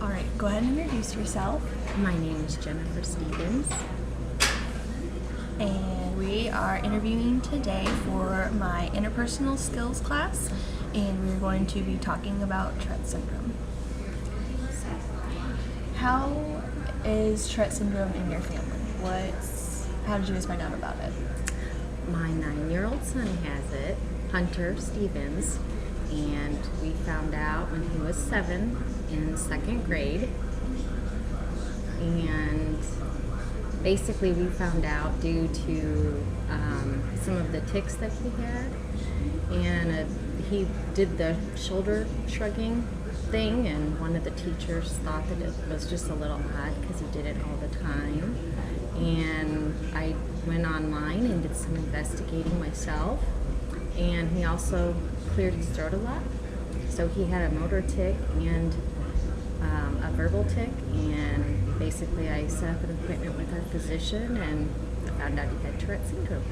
All right, go ahead and introduce yourself. My name is Jennifer Stevens. And we are interviewing today for my interpersonal skills class, and we're going to be talking about Tourette syndrome. How is Tourette syndrome in your family? How did you guys find out about it? My 9-year-old son has it, Hunter Stevens, and we found out when he was 7 in 2nd grade. And basically we found out due to some of the tics that he had, and he did the shoulder shrugging thing, and one of the teachers thought that it was just a little odd because he did it all the time. And I went online and did some investigating myself, and he also cleared his throat a lot. So he had a motor tic and a verbal tic, and basically I set up an appointment with our physician and found out he had Tourette syndrome.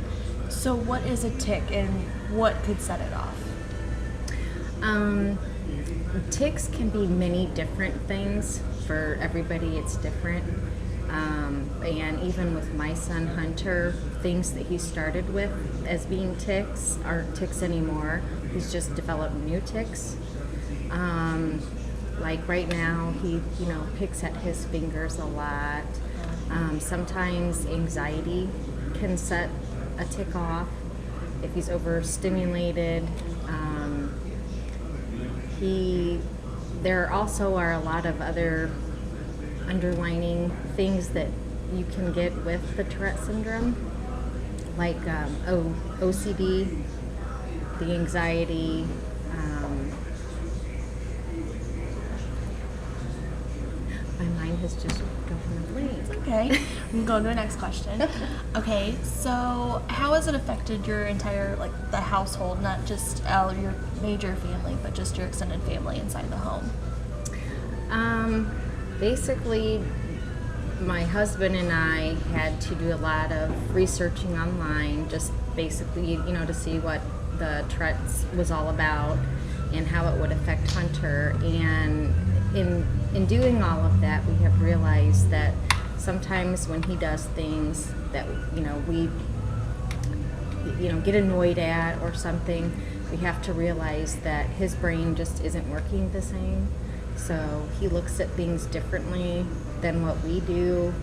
So what is a tic and what could set it off? Tics can be many different things. For everybody it's different. And even with my son Hunter, things that he started with as being tics aren't tics anymore. He's just developed new tics. Like right now, he picks at his fingers a lot. Sometimes anxiety can set a tic off if he's overstimulated. There also are a lot of other underlining things that you can get with the Tourette syndrome, like OCD, the anxiety. My mind has just gone blank. Okay, we can go to the next question. Okay, so how has it affected your entire, the household, not just your major family, but just your extended family inside the home? Basically, my husband and I had to do a lot of researching online, just basically, to see what the Tourette's was all about and how it would affect Hunter. And in doing all of that, we have realized that sometimes when he does things that we get annoyed at or something, we have to realize that his brain just isn't working the same. So he looks at things differently than what we do.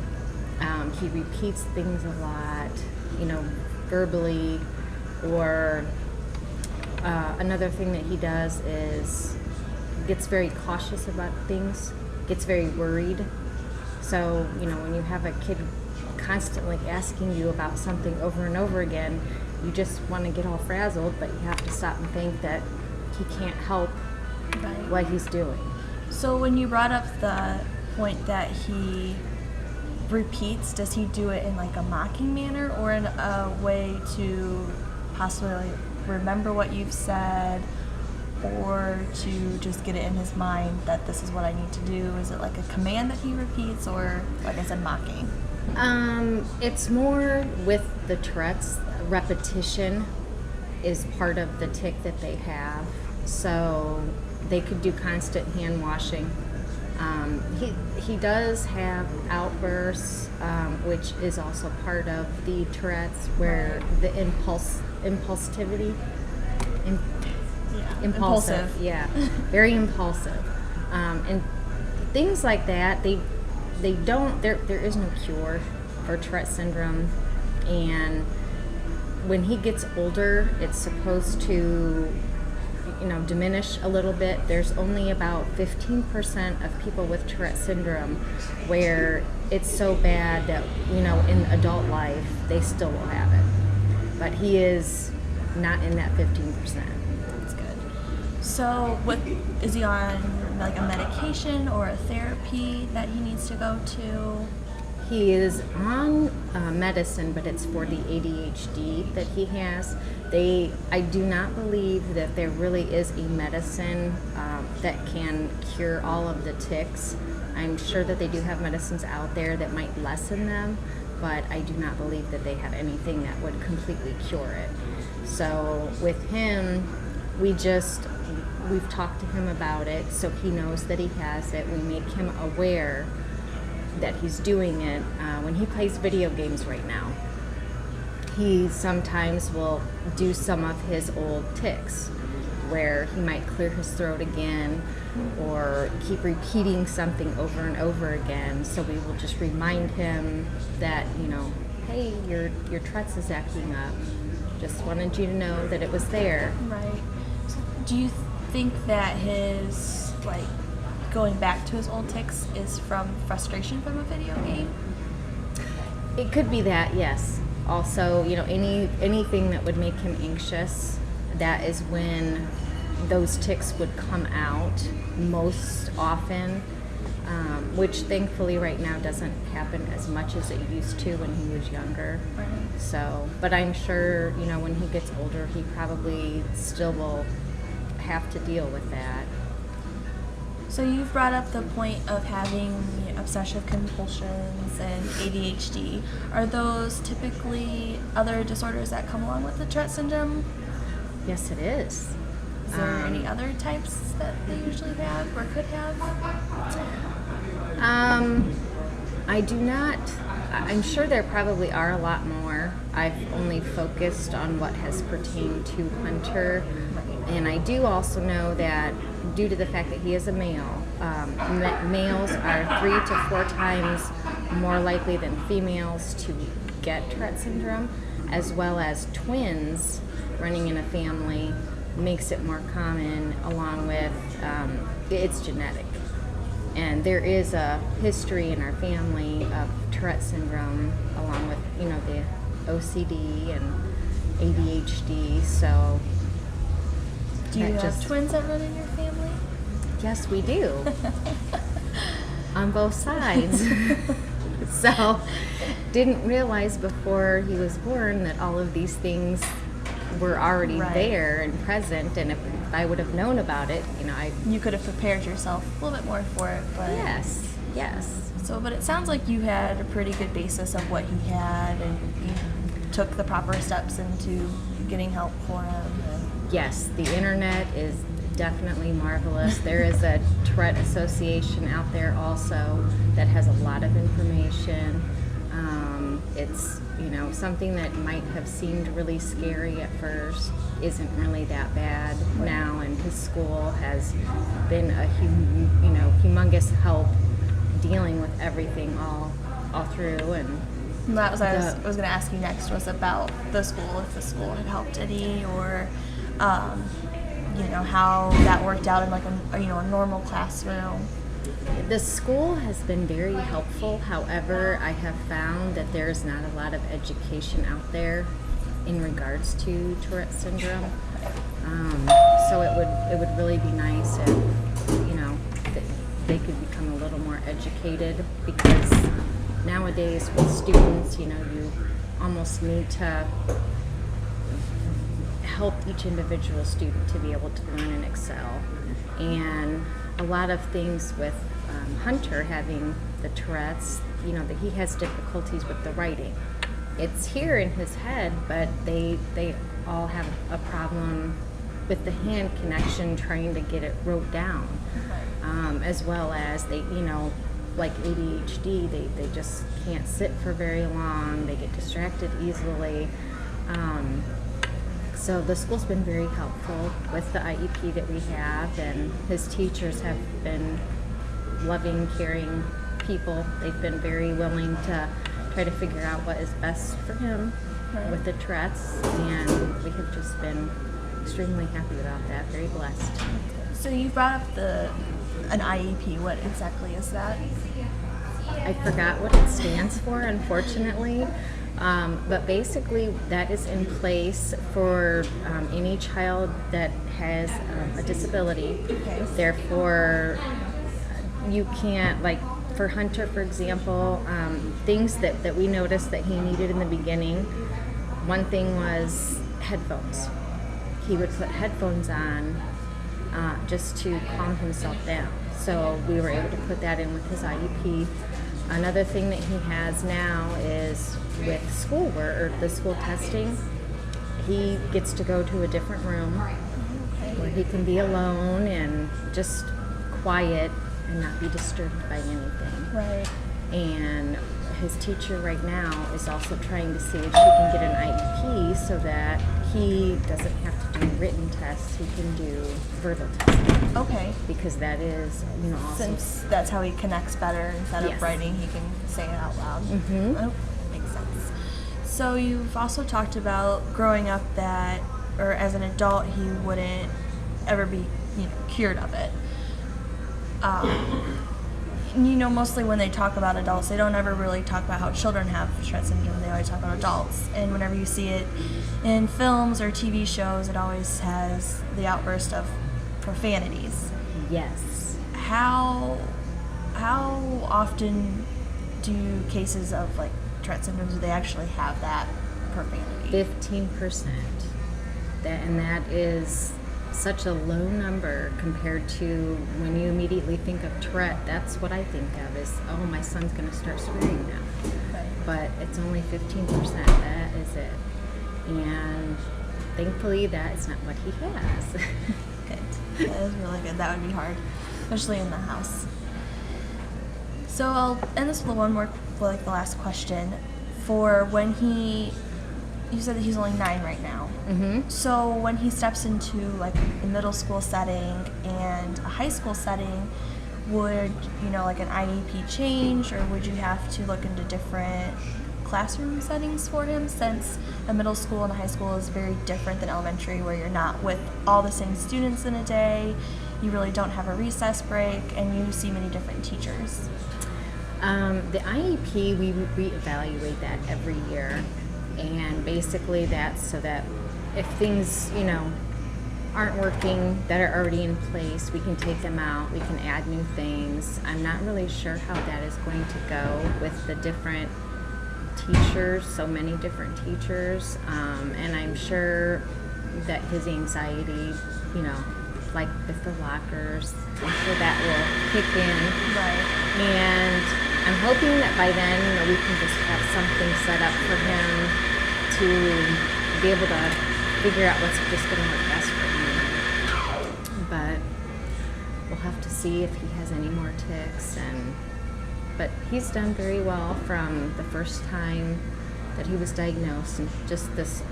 He repeats things a lot, verbally. Or another thing that he does is gets very cautious about things, gets very worried. So, when you have a kid constantly asking you about something over and over again, you just want to get all frazzled, but you have to stop and think that he can't help what he's doing. So when you brought up the point that he repeats, does he do it in a mocking manner or in a way to possibly remember what you've said, or to just get it in his mind that this is what I need to do? Is it like a command that he repeats, or like I said, mocking? It's more with the Tourette's. Repetition is part of the tic that they have. So they could do constant hand washing. He does have outbursts, which is also part of the Tourette's, where the impulsivity, impulsive, yeah, very impulsive, and things like that. They don't. There is no cure for Tourette syndrome, and when he gets older, it's supposed to diminish a little bit. There's only about 15% of people with Tourette syndrome where it's so bad that in adult life they still will have it, but he is not in that 15%. That's good. So is he on a medication or a therapy that he needs to go to? He is on medicine, but it's for the ADHD that he has. I do not believe that there really is a medicine that can cure all of the tics. I'm sure that they do have medicines out there that might lessen them, but I do not believe that they have anything that would completely cure it. So with him, we've talked to him about it, so he knows that he has it. We make him aware that he's doing it. When he plays video games right now, he sometimes will do some of his old tics where he might clear his throat again or keep repeating something over and over again. So we will just remind him that, hey, your Tourette's is acting up. Just wanted you to know that it was there. Right. So do you think that his, going back to his old tics is from frustration from a video game? It could be that, yes. Also, anything that would make him anxious, that is when those tics would come out most often, which thankfully right now doesn't happen as much as it used to when he was younger. Right. So, but I'm sure, when he gets older, he probably still will have to deal with that. So you've brought up the point of having obsessive compulsions and ADHD. Are those typically other disorders that come along with the Tourette syndrome? Yes, it is. Is there any other types that they usually have or could have? I do not. I'm sure there probably are a lot more. I've only focused on what has pertained to Hunter. And I do also know that due to the fact that he is a male, males are 3 to 4 times more likely than females to get Tourette syndrome, as well as twins running in a family makes it more common, along with it's genetic. And there is a history in our family of Tourette syndrome, along with the OCD and ADHD. So do you have twins that run in your family? Yes, we do. On both sides. So didn't realize before he was born that all of these things were already there and present, and if I would have known about it, you could have prepared yourself a little bit more for it. But yes. So, but it sounds like you had a pretty good basis of what he had, and you took the proper steps into getting help for him. Yes, the internet is definitely marvelous. There is a Tourette Association out there also that has a lot of information. It's something that might have seemed really scary at first isn't really that bad now, and his school has been a humongous help dealing with everything all through. And that was what I was going to ask you next, was about the school, if the school had helped any, or how that worked out in a normal classroom. The school has been very helpful. However, I have found that there's not a lot of education out there in regards to Tourette syndrome. So it would really be nice if that they could become a little more educated, because nowadays with students, you almost need to help each individual student to be able to learn and excel. And a lot of things with Hunter having the Tourette's, that he has difficulties with the writing. It's here in his head, but they all have a problem with the hand connection, trying to get it wrote down. As well as they, like ADHD, they just can't sit for very long. They get distracted easily. So the school's been very helpful with the IEP that we have, and his teachers have been loving, caring people. They've been very willing to try to figure out what is best for him with the Tourette's, and we have just been extremely happy about that, very blessed. So you brought up an IEP. What exactly is that? I forgot what it stands for, unfortunately. But basically that is in place for any child that has a disability. Therefore, you can't, for Hunter, for example, things that we noticed that he needed in the beginning. One thing was headphones. He would put headphones on just to calm himself down. So we were able to put that in with his IEP. Another thing that he has now is with schoolwork, or the school testing, he gets to go to a different room where he can be alone and just quiet and not be disturbed by anything. Right. And his teacher right now is also trying to see if she can get an IEP so that he doesn't have to do written tests, he can do verbal testing. Okay. Because that is, also... Since that's how he connects better, instead of Yes. writing, he can say it out loud. Mm-hmm. Oh, makes sense. So you've also talked about growing up that, or as an adult, he wouldn't ever be, cured of it. Mostly when they talk about adults, they don't ever really talk about how children have Tourette syndrome. They always talk about adults. And whenever you see it in films or TV shows, it always has the outburst of profanities. Yes. How often do cases of like Tourette syndrome do they actually have that profanity? 15%. That is such a low number compared to when you immediately think of Tourette. That's what I think of is, oh, my son's going to start swearing now. Right. But it's only 15%. That is it. And thankfully, that is not what he has. Good. That is really good. That would be hard, especially in the house. So I'll end this with one more, the last question. For when you said that he's only 9 right now. Mm-hmm. So when he steps into like a middle school setting and a high school setting, would like an IEP change, or would you have to look into different classroom settings for him, since a middle school and a high school is very different than elementary, where you're not with all the same students in a day, you really don't have a recess break, and you see many different teachers? The IEP, we reevaluate that every year. And basically that's so that if things, aren't working that are already in place, we can take them out, we can add new things. I'm not really sure how that is going to go with the different teachers, so many different teachers. And I'm sure that his anxiety, like with the lockers, I'm sure that will kick in. Right. And I'm hoping that by then, we can just have something set up for him to be able to figure out what's just going to work best for him. But we'll have to see if he has any more tics. But he's done very well from the first time that he was diagnosed, and just this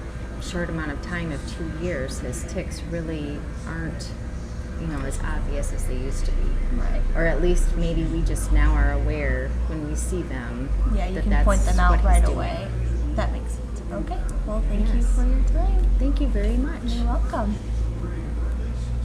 short amount of time of 2 years, his tics really aren't as obvious as they used to be. Right. Or at least maybe we just now are aware when we see them. Yeah, you that can that's point them out what he's right doing. away. That makes sense. Okay. Well, thank you Yes. for your time. Thank you very much. You're welcome.